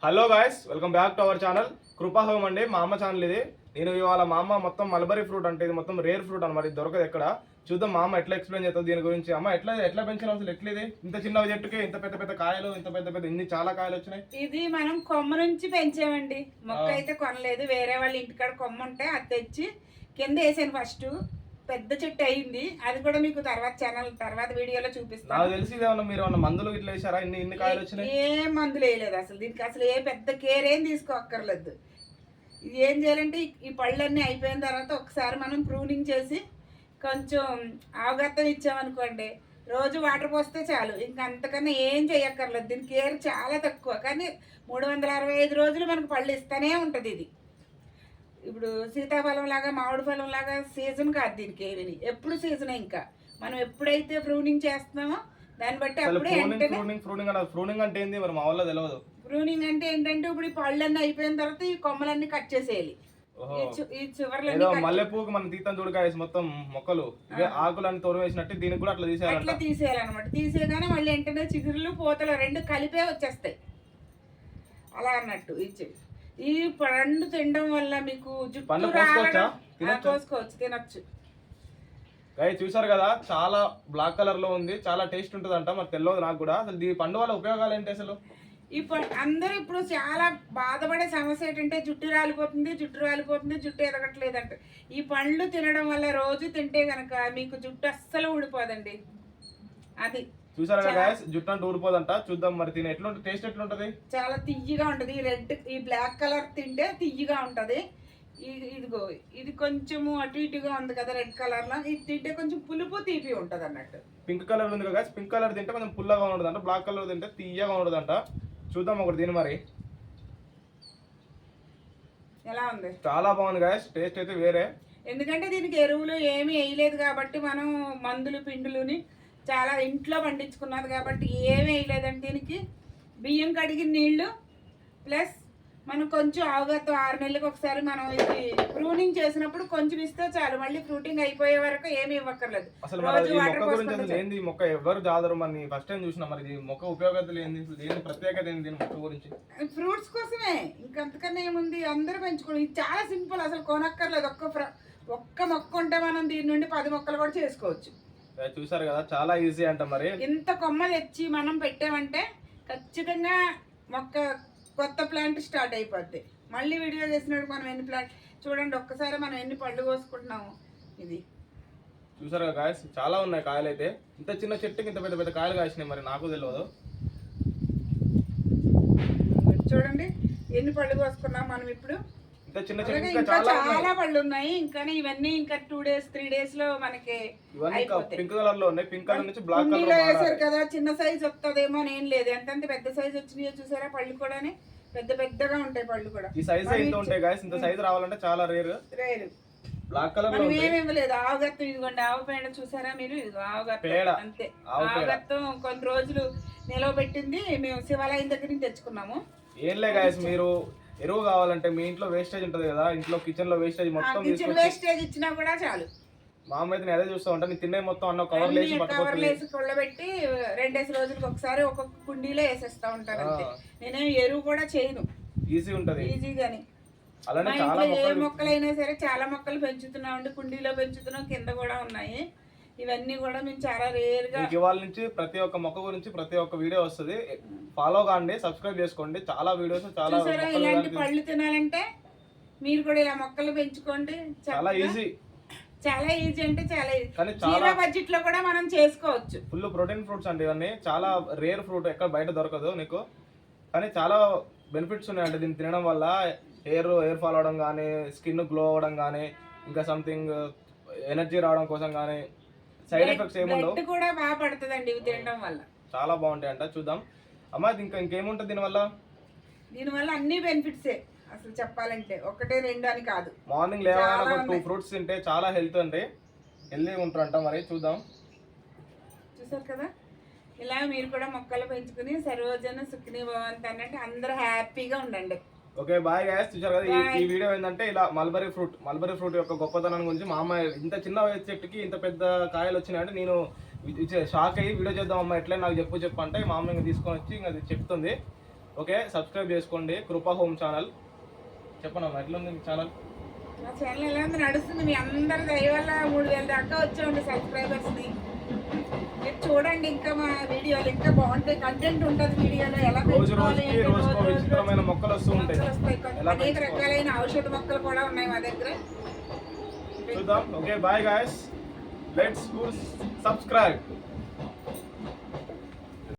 Hello guys, welcome back to our channel కృపా home అండి. మా అమ్మ ఛానల్ ఇది. నేను ఇవాళ మా అమ్మ మొత్తం మల్బరీ ఫ్రూట్ అంటే ఇది మొత్తం రేర్ ఫ్రూట్ అనమాట. ఇది దొరకదు ఎక్కడ. చూద్దాం మా అమ్మ ఎట్లా ఎక్స్ప్లెయిన్ చేస్తుంది దీని గురించి. అమ్మ ఎట్లా పెంచిన అసలు ఎట్లా ఇది ఇంత చిన్న చెట్టుకి ఇంత పెద్ద పెద్ద కాయలు, ఇంత పెద్ద ఇన్ని చాలా కాయలు వచ్చినాయి. ఇది మనం కొమ్మ నుంచి పెంచామండి. మొక్క అయితే కొనలేదు, వేరే వాళ్ళ ఇంటికాడ కొమ్మ ఉంటే అది తెచ్చి కింద వేసాను. ఫస్ట్ పెద్ద చెట్టు అయింది. అది కూడా మీకు తర్వాత వీడియోలో చూపిస్తాను. నాకు తెలిసి మీరు ఏమన్నా మందులు ఇట్లా వేసారా? ఇన్ని కాయలు వచ్చినాయి. ఏ మందులు వేయలేదు అసలు. దీనికి అసలు ఏ పెద్ద కేర్ ఏం తీసుకోక్కర్లేదు. ఇది ఏం చేయాలంటే ఈ పళ్ళన్నీ అయిపోయిన తర్వాత ఒకసారి మనం ప్రూనింగ్ చేసి కొంచెం అవగతం ఇచ్చామనుకోండి, రోజు వాటర్ పోస్తే చాలు. ఇంకా అంతకన్నా ఏం చేయక్కర్లేదు. దీని కేర్ చాలా తక్కువ, కానీ 365 రోజులు మనకు పళ్ళు ఇస్తూనే ఉంటుంది. ఇది ఇప్పుడు సీతాఫలం లాగా మామిడి ఫలం లాగా సీజన్ కాదు దీనికి. ఏమి ఎప్పుడు సీజనే. ఇంకా మనం ఎప్పుడైతే ప్రూనింగ్ చేస్తున్నామో దాన్ని బట్టి అప్పుడే ప్రూనింగ్ అంటే ఏంది మరి మా వల్ల తెలియదు. ప్రూనింగ్ అంటే ఏంటంటే ఇప్పుడు ఈ పళ్ళన్నీ అయిపోయిన తర్వాత ఈ కొమ్మలన్నీ కట్ చేసేయాలి. ఈ చివర్లన్నీ మల్లెపూకి మనం తీతం చూడకాయ మొత్తం మొక్కలు ఆకులన్నీ తోరవేసినట్టు దీనికి కూడా అట్లా తీసేయాలన్నమాట. తీసేయగానే మళ్ళీ వెంటనే చిగురులు పూతలు రెండు కలిపే వచ్చేస్తాయి. అలా అన్నట్టు ఈ పండు తినడం వల్ల మీకు జుట్టు కోసుకోవచ్చు, తినొచ్చు. చూసారు కదా, చాలా బ్లాక్ కలర్ లో ఉంది. చాలా టేస్ట్ ఉంటుంది అంట. మరి తెలియదు నాకు కూడా. అసలు ఈ పండు వల్ల ఉపయోగాలు ఏంటి అసలు? అందరూ ఇప్పుడు చాలా బాధపడే సమస్య ఏంటంటే జుట్టు రాలిపోతుంది, జుట్టు ఎదగట్లేదంట. ఈ పండ్లు తినడం వల్ల రోజు తింటే గనక మీకు జుట్టు అస్సలు ఊడిపోదండి. అది చూసారా కదా, జుట్టు అంటే ఊడిపోదంట. చూద్దాం మరి తినే ఎట్లుంటుంది, టేస్ట్ ఎట్లుంటది. చాలా తియ్యగా ఉంటది. ఈ బ్లాక్ కలర్ తింటే తియ్యగా ఉంటది. ఇదిగో ఇది కొంచెము అటు ఇటుగా ఉంది కదా రెడ్ కలర్ లో. ఇది తింటే కొంచెం పులుపు తీపి ఉంటది అన్నట్టు. పింక్ కలర్ ఉంది కదా, పింక్ కలర్ తింటే కొంచెం పుల్లగా ఉండదంట. బ్లాక్ కలర్ తింటే తీయగా ఉండదంట. చూద్దాం ఒకటి తిని మరి ఎలా ఉంది. చాలా బాగుంది గాయస్, టేస్ట్ అయితే వేరే. ఎందుకంటే దీనికి ఎరువులు ఏమీ వేయలేదు కాబట్టి, మనం మందులు పిండులుని చాలా ఇంట్లో పండించుకున్నది కాబట్టి ఏమీ వేయలేదండి. దీనికి బియ్యం కడిగిన నీళ్లు ప్లస్ మనం కొంచెం అవగత 6 నెలలకు ఒకసారి మనం ఇది ప్రూనింగ్ చేసినప్పుడు కొంచెం ఇస్తే చాలు. మళ్ళీ ఫ్రూటింగ్ అయిపోయే వరకు ఏమి ఇవ్వక్కర్లేదు. మొక్క ఎవరు జాదరు మరి ఫస్ట్ టైం చూసినా. మరి మొక్క ఉపయోగత ఏంది, ప్రత్యేకత ఏంది మొక్క గురించి? ఫ్రూట్స్ కోసమే, ఇంకంతకన్నా ఏముంది. అందరూ పెంచుకోండి. ఇది చాలా సింపుల్, అసలు కొనక్కర్లేదు. ఒక్క మొక్క ఉంటే మనం దీని నుండి 10 మొక్కలు కూడా చేసుకోవచ్చు. చూసారు కదా, చాలా ఈజీ అంట. మరి ఇంత కొమ్మ తెచ్చి మనం పెట్టామంటే ఖచ్చితంగా మొక్క కొత్త ప్లాంట్ స్టార్ట్ అయిపోద్ది. మళ్ళీ వీడియో చేసినప్పుడు మనం ఎన్ని ప్లాంట్ చూడండి, ఒక్కసారి మనం ఎన్ని పళ్ళు కోసుకుంటున్నాము. ఇది చూసారు కదా గాయస్, చాలా ఉన్నాయి కాయలు అయితే. ఇంత చిన్న చెట్టుకి ఇంత పెద్ద పెద్ద కాయలు కాసినాయి. మరి నాకు తెలియదు. చూడండి ఎన్ని పళ్ళు కోసుకున్నాం మనం ఇప్పుడు. చాలా పళ్ళు ఉన్నాయి. ఇంకా ఇవన్నీ ఇంకా 2 days 3 days లో మనకి పింక్ కలర్ లో ఉన్నాయి. పింక్ కలర్ నుంచి బ్లాక్ కలర్ లో వేసారు కదా. చిన్న సైజ్ వస్తుందేమో అని ఏం లేదు. ఎంతంత పెద్ద సైజ్ వచ్చినాయో చూసారా. పళ్ళు కూడా పెద్దగా ఉంటాయి. పళ్ళు కూడా ఈ సైజ్ అయితే ఉంటాయి గాయస్. ఇంత సైజ్ రావాలంటే చాలా రేర్. బ్లాక్ కలర్ లో ఏమి ఇవ్వలేదు. ఆవుగత్తం ఇదిగోండి, ఆవు పేడ చూసారా మీరు. ఇదిగో ఆవుగత్తం అంతే. ఆవుగత్తం కొన్ని రోజులు నిలవ పెట్టింది. మేము శివాలయం దగ్గర నుంచి తెచ్చుకున్నాము. ఏం లే గాయస్, మీరు ఎరువు కావాలంటే మీ ఇంట్లో వేస్టేజ్ ఉంటది కదా, ఇంట్లో కిచెన్ లో వేస్టేజ్ మొత్తం వేస్టేజ్ ఇచ్చినా కూడా చాలు. మా అమ్మ అయితే నేను అదే చూస్తా ఉంటాను. తినే మొత్తం అన్న కవర్ లేసి కొల్లబెట్టి 2 రోజులకు ఒకసారి ఒక్కొక్క కుండీలో వేసేస్తా ఉంటారు అంతే. నేనేం ఎరువు కూడా చేయను. ఈజీ ఉంటది, ఈజీగాని. అలానే చాలా ఏ మొక్కలైనా సరే చాలా మొక్కలు పెంచుతున్నాం. కుండీలో పెంచుతున్నాం, కింద కూడా ఉన్నాయి. ఇవన్నీ కూడా మేము చాలా రేర్ గా ఇవాళ నుంచి ప్రతి ఒక్క మొక్క గురించి ప్రతి ఒక్క వీడియో వస్తుంది. ఫాలో కాండి, సబ్స్క్రైబ్ చేసుకోండి. చాలా వీడియోస్ చాలా ఇలాంటి పళ్ళు తినాలంటే మీరు కూడా ఇలా మొక్కలు పెంచుకోండి. చాలా ఈజీ అంటే చాలా ఈజీ. బడ్జెట్ లో కూడా మనం చేసుకోవచ్చు. ఫుల్ ప్రోటీన్ ఫ్రూట్స్ అండి ఇవన్నీ. చాలా రేర్ ఫ్రూట్, ఎక్కడ బయట దొరకదు నీకు. కానీ చాలా బెనిఫిట్స్ ఉన్నాయండి దీన్ని తినడం వల్ల. హెయిర్ ఫాల్ అవడం కానీ, స్కిన్ గ్లో అవ్వడం కానీ, ఇంకా సంథింగ్ ఎనర్జీ రావడం కోసం కానీ, సైడ్ ఎఫెక్ట్స్ ఏముండవు. కూడా బాగా పడుతుందండి ఇవి తినడం వల్ల. చాలా బాగుంటాయి అంట. చూద్దాం అమ్మా, ఇంకేముంటుంది దీనివల్ల అన్ని బెనిఫిట్సే. అసలు చెప్పాలంటే 1 2 అని కాదు. మార్నింగ్ లేవగానే 2 ఫ్రూట్స్ తింటే చాలా హెల్త్ అండి, హెల్తీగా ఉంటారంట. మరి చూద్దాం. చూసారు కదా, ఇలా మీరు కూడా మొక్కలు పెంచుకుని సర్వజన సుఖిని భవంతు అన్నట్టు అందరూ హ్యాపీగా ఉండండి. Okay bye guys. చూసారు కదా, ఈ వీడియో ఏంటంటే ఇలా మల్బరీ ఫ్రూట్ యొక్క గొప్పతనం గురించి. మా అమ్మ ఇంత చిన్న చెట్టుకి ఇంత పెద్ద కాయలు వచ్చినాయంటే నేను షాక్ అయ్యి వీడియో చేద్దాం అమ్మ ఎట్లా నాకు చెప్పు అంటే మా అమ్మ ఇంకా తీసుకొని వచ్చి ఇంకా చెప్తుంది. ఓకే, సబ్స్క్రైబ్ చేసుకోండి కృపా హోమ్ ఛానల్. చెప్పనమ్మా ఎట్లుంది మీ ఛానల్? మా ఛానల్ ఎలా ఉంది, నడుస్తుంది. మీ అందరి దయ వల్ల 3000 దాకా వచ్చామండి సబ్స్క్రైబర్స్ని. మీరు చూడండి, ఇంకా మా వీడియోలు ఇంకా బాగుంటాయి, కంటెంట్ ఉంటుంది వీడియోలో. ఎలా రోజు పెంచుకోవాలి రోజుకి ఏంటి, రోజుకో రోజు రోజు విచిత్రమైన మొక్కలు వస్తూ ఉంటాయి. మొక్కలు వస్తాయి. ఎలా అనేక పెంచుకోవాలి? రకాలైన ఔషధ మొక్కలు కూడా ఉన్నాయి మా దగ్గర. చూద్దాం. Okay, bye guys, let's subscribe.